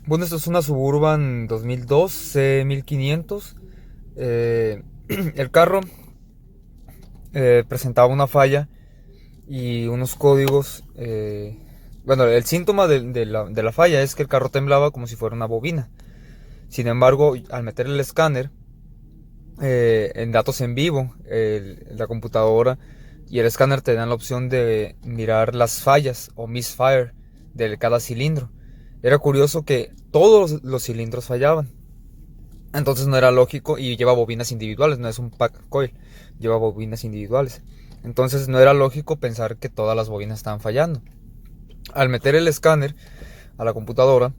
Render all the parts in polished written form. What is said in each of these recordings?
Bueno, esta es una Suburban 2002 C1500. El carro presentaba una falla y unos códigos. Bueno, el síntoma de la falla es que el carro temblaba como si fuera una bobina. Sin embargo, al meter el escáner en datos en vivo, la computadora y el escáner te dan la opción de mirar las fallas o misfire de cada cilindro. Era curioso que todos los cilindros fallaban. Entonces no era lógico y lleva bobinas individuales, no es un pack coil, lleva bobinas individuales. Entonces no era lógico pensar que todas las bobinas estaban fallando. Al meter el escáner a la computadora,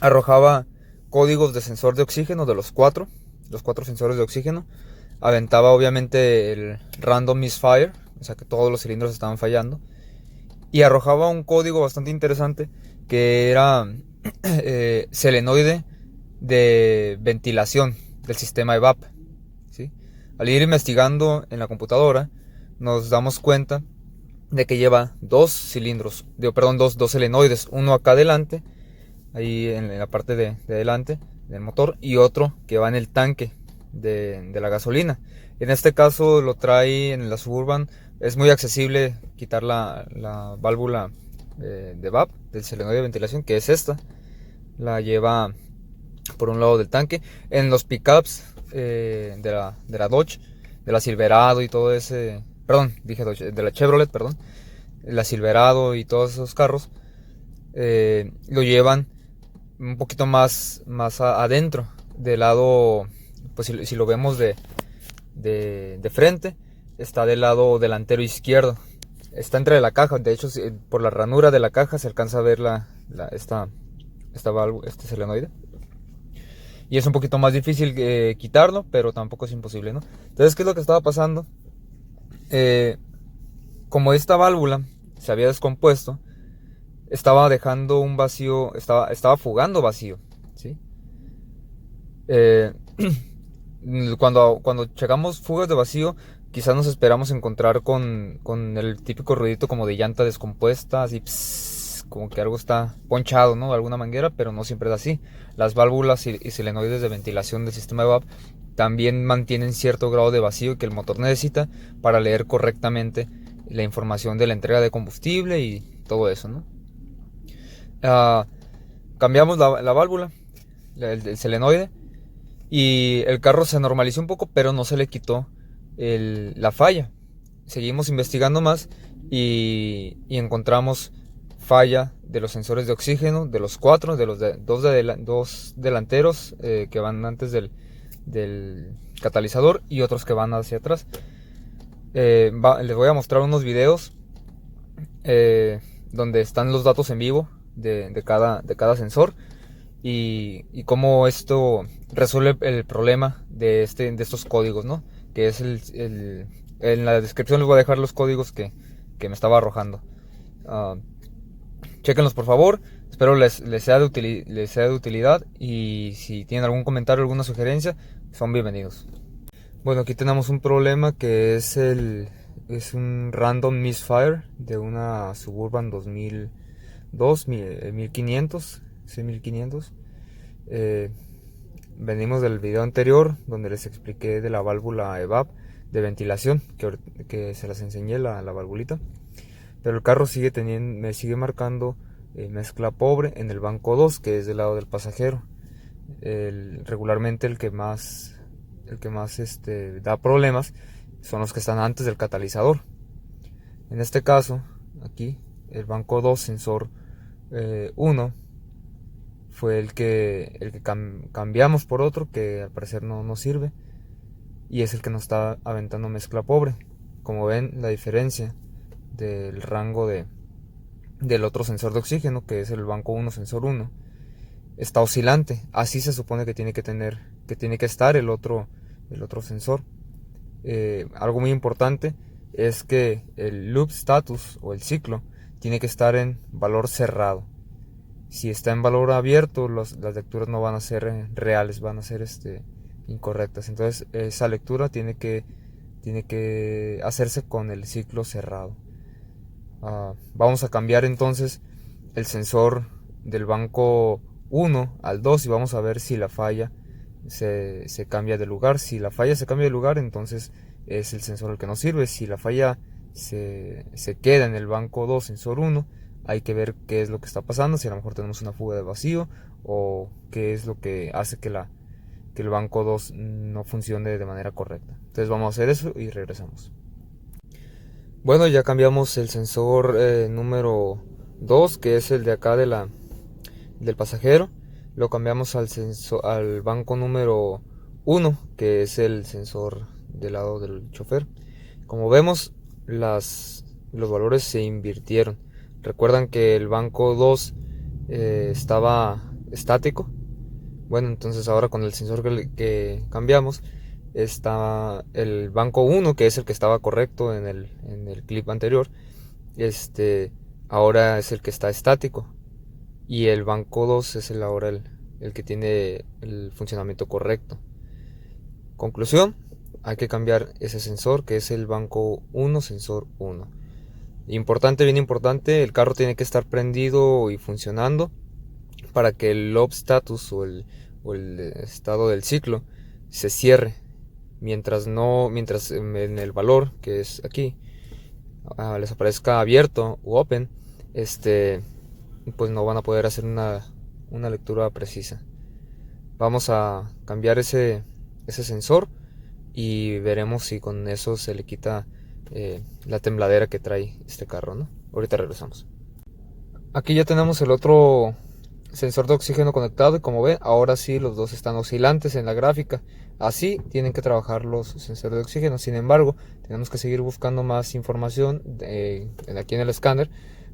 arrojaba códigos de sensor de oxígeno de los cuatro sensores de oxígeno. Aventaba obviamente el random misfire, o sea que todos los cilindros estaban fallando. Y arrojaba un código bastante interesante que era selenoide de ventilación del sistema EVAP, ¿sí? Al ir investigando en la computadora, nos damos cuenta de que lleva dos cilindros, perdón, dos selenoides, uno acá adelante, ahí en la parte de adelante del motor, y otro que va en el tanque de la gasolina. En este caso lo trae en la Suburban. Es muy accesible quitar la válvula de VAP, del solenoide de ventilación, que es esta. La lleva por un lado del tanque. En los pickups de la Dodge, de la Silverado y todo ese... Perdón, dije Dodge, de la Chevrolet, perdón. La Silverado y todos esos carros lo llevan un poquito más adentro, del lado, pues si lo vemos de frente, está del lado delantero izquierdo. Está entre la caja, de hecho por la ranura de la caja se alcanza a ver este solenoide. Y es un poquito más difícil quitarlo, pero tampoco es imposible, ¿no? Entonces, ¿qué es lo que estaba pasando? Eh, como esta válvula se había descompuesto, estaba dejando un vacío, estaba fugando vacío, ¿sí? Eh, cuando checamos fugas de vacío, quizás nos esperamos encontrar con el típico ruidito como de llanta descompuesta, así como que algo está ponchado, ¿no? De alguna manguera, pero no siempre es así. Las válvulas y solenoides de ventilación del sistema de VAP también mantienen cierto grado de vacío que el motor necesita para leer correctamente la información de la entrega de combustible y todo eso, ¿no? Ah, cambiamos la válvula, el solenoide, y el carro se normalizó un poco, pero no se le quitó la falla. Seguimos investigando más y encontramos falla de los sensores de oxígeno, de los cuatro, de los dos delanteros que van antes del catalizador y otros que van hacia atrás. Les voy a mostrar unos videos donde están los datos en vivo de cada sensor y cómo esto resuelve el problema de estos códigos, ¿no? Que es en la descripción les voy a dejar los códigos que me estaba arrojando. Uh, Chéquenlos por favor, espero les sea de utilidad y si tienen algún comentario, alguna sugerencia, son bienvenidos. Bueno, aquí tenemos un problema que es un random misfire de una Suburban 2002, 1500, C1500. Eh, Venimos del video anterior donde les expliqué de la válvula EVAP de ventilación, que se las enseñé la valvulita. Pero el carro me sigue marcando mezcla pobre en el banco 2, que es del lado del pasajero. Regularmente el que más da problemas son los que están antes del catalizador. En este caso, aquí, el banco 2, sensor 1, fue el que cambiamos por otro que al parecer no sirve, y es el que nos está aventando mezcla pobre. Como ven, la diferencia del rango del otro sensor de oxígeno, que es el banco 1, sensor 1, está oscilante. Así se supone que tiene que estar el otro sensor. Algo muy importante es que el loop status o el ciclo tiene que estar en valor cerrado. Si está en valor abierto, las lecturas no van a ser reales, van a ser incorrectas. Entonces esa lectura tiene que hacerse con el ciclo cerrado. Vamos a cambiar entonces el sensor del banco 1 al 2 y vamos a ver si la falla se cambia de lugar. Si la falla se cambia de lugar, entonces es el sensor el que nos sirve. Si la falla se queda en el banco 2, sensor 1, hay que ver qué es lo que está pasando, si a lo mejor tenemos una fuga de vacío o qué es lo que hace que el banco 2 no funcione de manera correcta. Entonces vamos a hacer eso y regresamos. Bueno, ya cambiamos el sensor número 2, que es el de acá del pasajero. Lo cambiamos al banco número 1, que es el sensor del lado del chofer. Como vemos, los valores se invirtieron. Recuerdan que el banco 2 estaba estático. Bueno, entonces ahora con el sensor que cambiamos, está el banco 1, que es el que estaba correcto en el clip anterior. Ahora es el que está estático. Y el banco 2 es ahora el que tiene el funcionamiento correcto. Conclusión, hay que cambiar ese sensor, que es el banco 1, sensor 1. Importante, bien importante, el carro tiene que estar prendido y funcionando para que el lob status o el estado del ciclo se cierre. Mientras en el valor, que es aquí, les aparezca abierto u open, pues no van a poder hacer una lectura precisa. Vamos a cambiar ese sensor y veremos si con eso se le quita la tembladera que trae este carro, ¿no? Ahorita regresamos. Aquí ya tenemos el otro sensor de oxígeno conectado y como ven, ahora sí los dos están oscilantes en la gráfica. Así tienen que trabajar los sensores de oxígeno. Sin embargo, tenemos que seguir buscando más información aquí en el escáner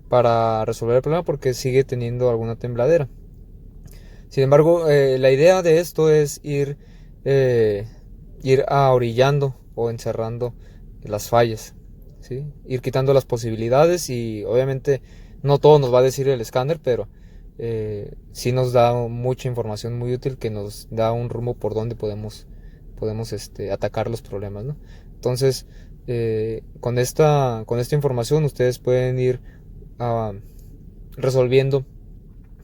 para resolver el problema, porque sigue teniendo alguna tembladera. Sin embargo, la idea de esto es ir ahorillando o encerrando las fallas, ¿sí? Ir quitando las posibilidades, y obviamente no todo nos va a decir el escáner, pero sí nos da mucha información muy útil, que nos da un rumbo por donde podemos atacar los problemas, ¿no? Entonces, con esta información ustedes pueden ir resolviendo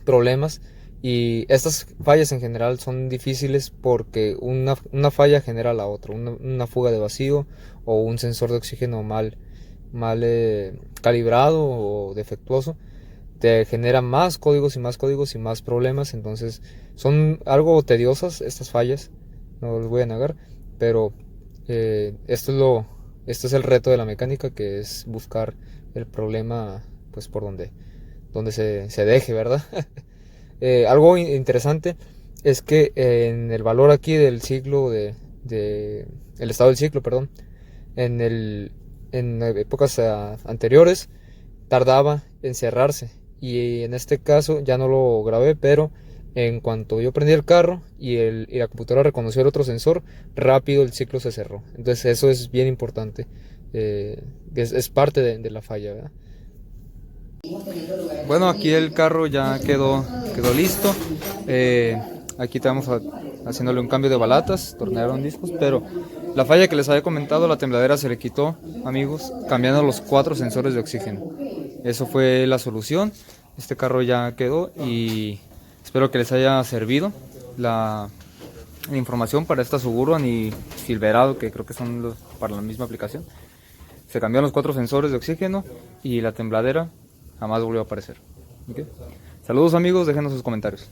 problemas. Y estas fallas en general son difíciles porque una falla genera la otra. Una fuga de vacío o un sensor de oxígeno mal calibrado o defectuoso te genera más códigos y más problemas. Entonces son algo tediosas estas fallas, no les voy a negar, pero esto es el reto de la mecánica, que es buscar el problema pues por donde se deje, ¿verdad? Algo interesante es que en el valor aquí del ciclo el estado del ciclo, perdón, en épocas anteriores tardaba en cerrarse, y en este caso ya no lo grabé, pero en cuanto yo prendí el carro y la computadora reconoció el otro sensor, rápido el ciclo se cerró. Entonces eso es bien importante, es parte de la falla, ¿verdad? Bueno, aquí el carro ya quedó listo. Aquí estamos haciéndole un cambio de balatas, tornearon discos, pero la falla que les había comentado, la tembladera, se le quitó, amigos, cambiando los 4 sensores de oxígeno. Eso fue la solución. Este carro ya quedó y espero que les haya servido la información para esta Suburban y Silverado, que creo que son para la misma aplicación. Se cambiaron los 4 sensores de oxígeno y la tembladera jamás volvió a aparecer. ¿Okay? Saludos amigos, déjenos sus comentarios.